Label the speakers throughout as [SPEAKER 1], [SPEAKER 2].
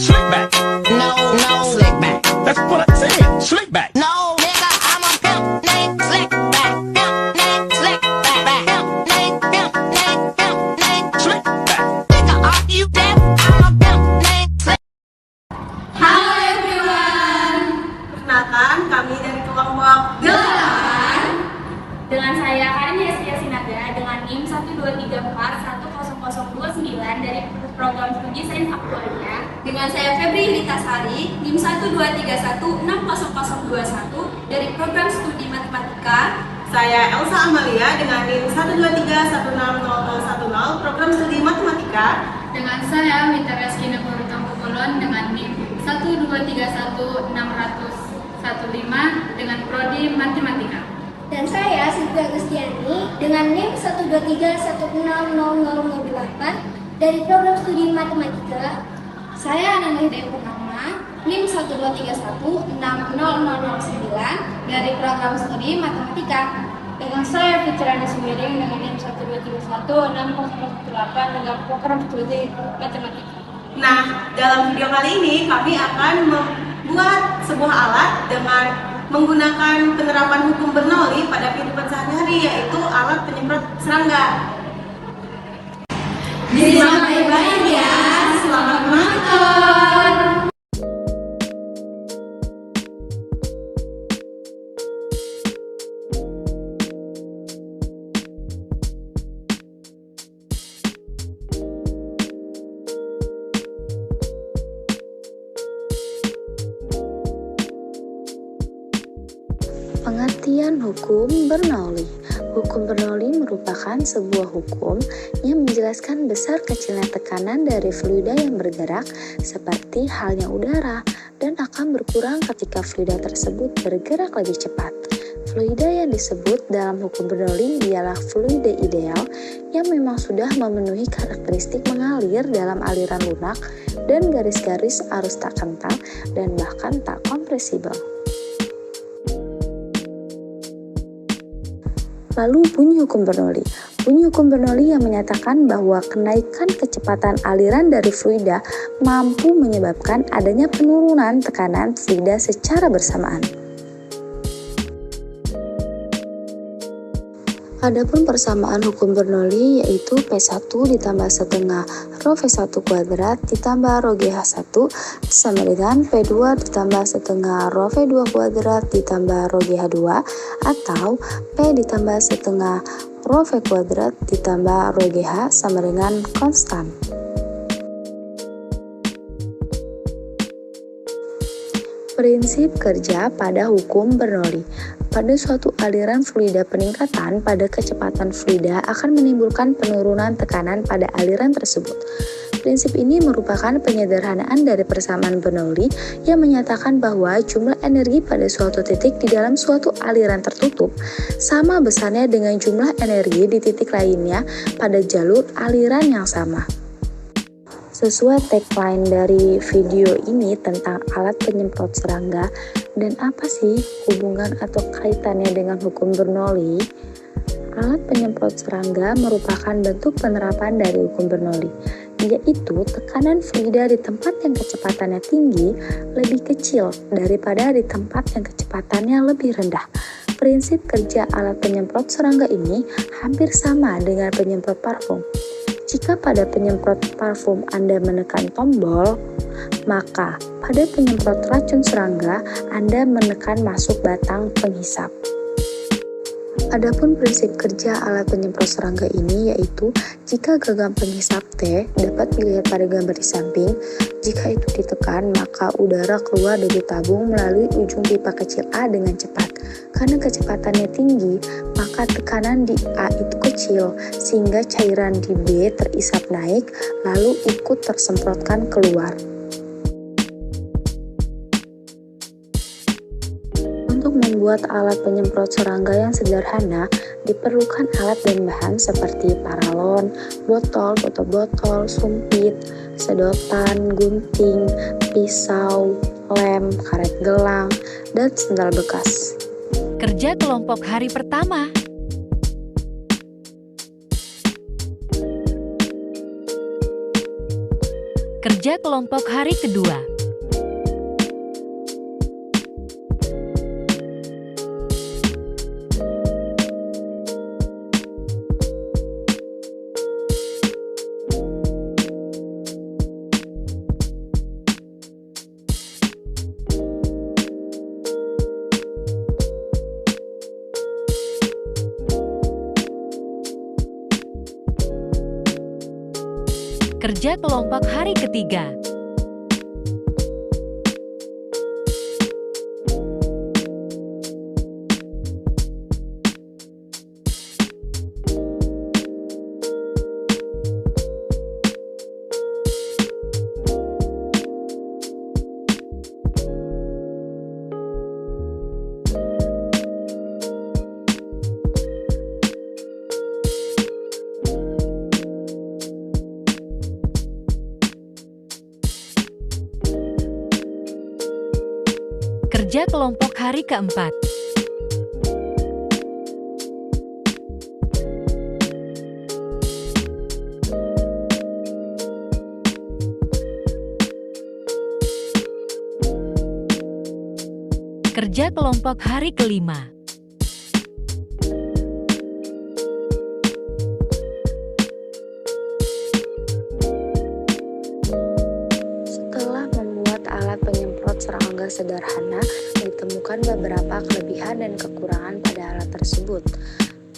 [SPEAKER 1] Slick back.
[SPEAKER 2] No, slick back.
[SPEAKER 1] That's what I said. Slick back.
[SPEAKER 2] No, nigga, I'm a pimp named Slick back. Pimp named Slick back. Pimp named
[SPEAKER 1] Slick back.
[SPEAKER 2] Nigga, are you deaf? I'm a pimp named Slick.
[SPEAKER 3] Halo everyone,
[SPEAKER 4] Perkenalkan, kami dari kelompok
[SPEAKER 3] 8 dengan saya Karin Yesya Sinaga dengan NIM 123410029 dari program studi Sains Aktuaria.
[SPEAKER 5] Dengan saya Febri Ritasari, NIM 123160021 dari program studi Matematika.
[SPEAKER 4] Saya Elsa Amalia dengan NIM 123160010 program studi Matematika.
[SPEAKER 3] Dengan saya Mita Raskina Purutang Pukulon dengan NIM 1231615 dengan prodi Matematika.
[SPEAKER 6] Dan saya Siti Agustiani dengan NIM 123160008 dari program studi Matematika.
[SPEAKER 5] Saya Ananda Hidayat Purnama, NIM 123160009 dari program studi Matematika.
[SPEAKER 3] Dengan saya Fitrani Sumiring dengan NIM 123160018 dengan program studi Matematika.
[SPEAKER 4] Nah, dalam video kali ini kami akan membuat sebuah alat dengan menggunakan penerapan hukum Bernoulli pada kehidupan sehari-hari, yaitu alat penyemprot serangga. Disimak baik-baik ya. Selamat menonton.
[SPEAKER 7] Pengertian hukum Bernoulli. Hukum Bernoulli merupakan sebuah hukum yang menjelaskan besar kecilnya tekanan dari fluida yang bergerak seperti halnya udara dan akan berkurang ketika fluida tersebut bergerak lebih cepat. Fluida yang disebut dalam hukum Bernoulli ialah fluida ideal yang memang sudah memenuhi karakteristik mengalir dalam aliran lunak dan garis-garis arus tak kental dan bahkan tak kompresibel. Lalu bunyi hukum Bernoulli. Bunyi hukum Bernoulli yang menyatakan bahwa kenaikan kecepatan aliran dari fluida mampu menyebabkan adanya penurunan tekanan fluida secara bersamaan. Adapun persamaan hukum Bernoulli yaitu P1 ditambah setengah rho V1 kuadrat ditambah rho GH1 sama dengan P2 ditambah setengah rho V2 kuadrat ditambah rho GH2 atau P ditambah setengah rho V kuadrat ditambah rho GH sama dengan konstan. Prinsip kerja pada hukum Bernoulli. Pada suatu aliran fluida, peningkatan pada kecepatan fluida akan menimbulkan penurunan tekanan pada aliran tersebut. Prinsip ini merupakan penyederhanaan dari persamaan Bernoulli yang menyatakan bahwa jumlah energi pada suatu titik di dalam suatu aliran tertutup sama besarnya dengan jumlah energi di titik lainnya pada jalur aliran yang sama. Sesuai tagline dari video ini tentang alat penyemprot serangga dan apa sih hubungan atau kaitannya dengan hukum Bernoulli? Alat penyemprot serangga merupakan bentuk penerapan dari hukum Bernoulli, yaitu tekanan fluida di tempat yang kecepatannya tinggi lebih kecil daripada di tempat yang kecepatannya lebih rendah. Prinsip kerja alat penyemprot serangga ini hampir sama dengan penyemprot parfum. Jika pada penyemprot parfum Anda menekan tombol, maka pada penyemprot racun serangga Anda menekan masuk batang penghisap. Adapun prinsip kerja alat penyemprot serangga ini yaitu jika gagang penghisap T dapat dilihat pada gambar di samping, jika itu ditekan maka udara keluar dari tabung melalui ujung pipa kecil A dengan cepat. Karena kecepatannya tinggi, maka tekanan di A itu kecil sehingga cairan di B terisap naik lalu ikut tersemprotkan keluar. Untuk membuat alat penyemprot serangga yang sederhana, diperlukan alat dan bahan seperti paralon, botol, tutup botol, sumpit, sedotan, gunting, pisau, lem, karet gelang, dan sendal bekas.
[SPEAKER 8] Kerja kelompok hari pertama. Kerja kelompok hari kedua. Kerja kelompok hari ketiga. Kerja kelompok hari keempat. Kerja kelompok hari kelima.
[SPEAKER 7] Setelah membuat alat penyemprot serangga sederhana, ditemukan beberapa kelebihan dan kekurangan pada alat tersebut.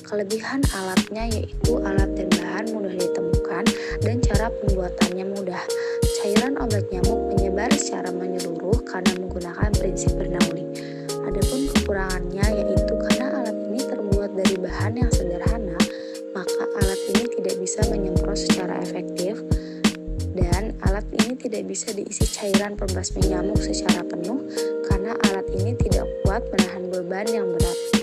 [SPEAKER 7] Kelebihan alatnya yaitu alat dan bahan mudah ditemukan dan cara pembuatannya mudah. Cairan obat nyamuk menyebar secara menyeluruh karena menggunakan prinsip Bernoulli. Adapun kekurangannya yaitu karena alat ini terbuat dari bahan yang sederhana, maka alat ini tidak bisa menyemprot secara efektif dan alat ini tidak bisa diisi cairan pembasmi nyamuk secara penuh karena alat ini tidak kuat menahan beban yang berat.